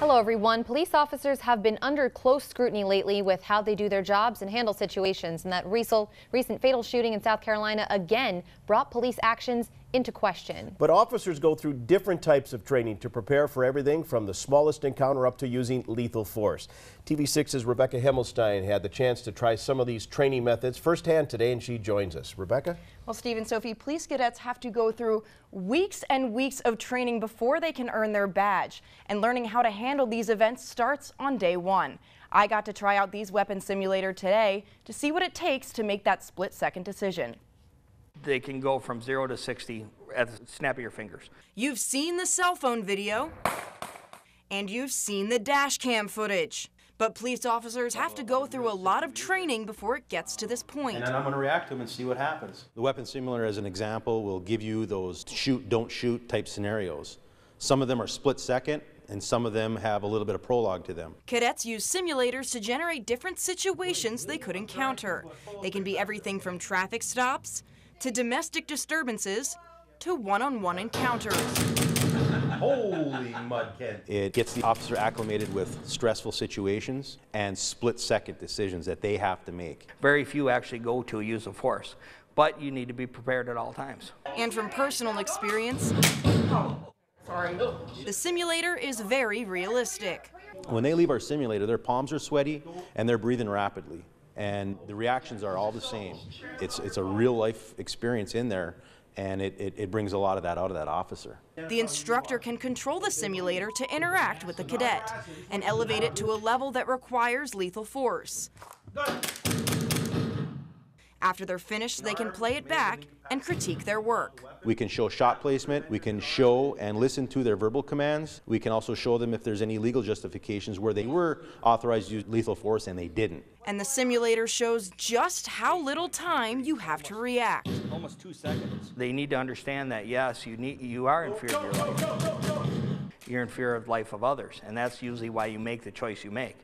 Hello everyone. Police officers have been under close scrutiny lately with how they do their jobs and handle situations, and that recent fatal shooting in South Carolina again brought police actions into question. But officers go through different types of training to prepare for everything from the smallest encounter up to using lethal force. TV6's Rebecca Himmelstein had the chance to try some of these training methods firsthand today, and she joins us. Rebecca? Well, Steve and Sophie, police cadets have to go through weeks and weeks of training before they can earn their badge, and learning how to handle these events starts on day one. I got to try out these weapon simulator today to see what it takes to make that split-second decision. They can go from 0 to 60 at the snap of your fingers. You've seen the cell phone video, and you've seen the dash cam footage. But police officers have to go through a lot of training before it gets to this point. And then I'm going to react to them and see what happens. The weapon simulator, as an example, will give you those shoot, don't shoot type scenarios. Some of them are split second, and some of them have a little bit of prologue to them. Cadets use simulators to generate different situations they could encounter. They can be everything from traffic stops to domestic disturbances to one-on-one encounters. Holy mudkid. It gets the officer acclimated with stressful situations and split-second decisions that they have to make. Very few actually go to a use of force, but you need to be prepared at all times. And from personal experience, the simulator is very realistic. When they leave our simulator, their palms are sweaty and they're breathing rapidly. And the reactions are all the same. It's a real-life experience in there, and it brings a lot of that out of that officer. The instructor can control the simulator to interact with the cadet and elevate it to a level that requires lethal force. After they're finished, they can play it back and critique their work. We can show shot placement, we can show and listen to their verbal commands. We can also show them if there's any legal justifications where they were authorized to use lethal force and they didn't. And the simulator shows just how little time you have to react. Almost 2 seconds. They need to understand that, yes, you are in fear of your life. You're in fear of the life of others, and that's usually why you make the choice you make.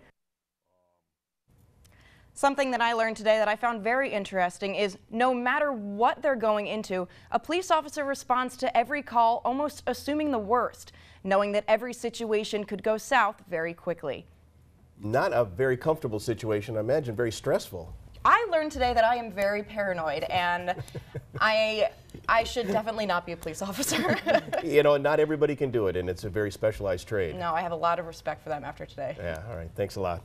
Something that I learned today that I found very interesting is no matter what they're going into, a police officer responds to every call almost assuming the worst, knowing that every situation could go south very quickly. Not a very comfortable situation, I imagine very stressful. I learned today that I am very paranoid, and I should definitely not be a police officer. You know, not everybody can do it, and it's a very specialized trade. No, I have a lot of respect for them after today. Yeah, all right, thanks a lot.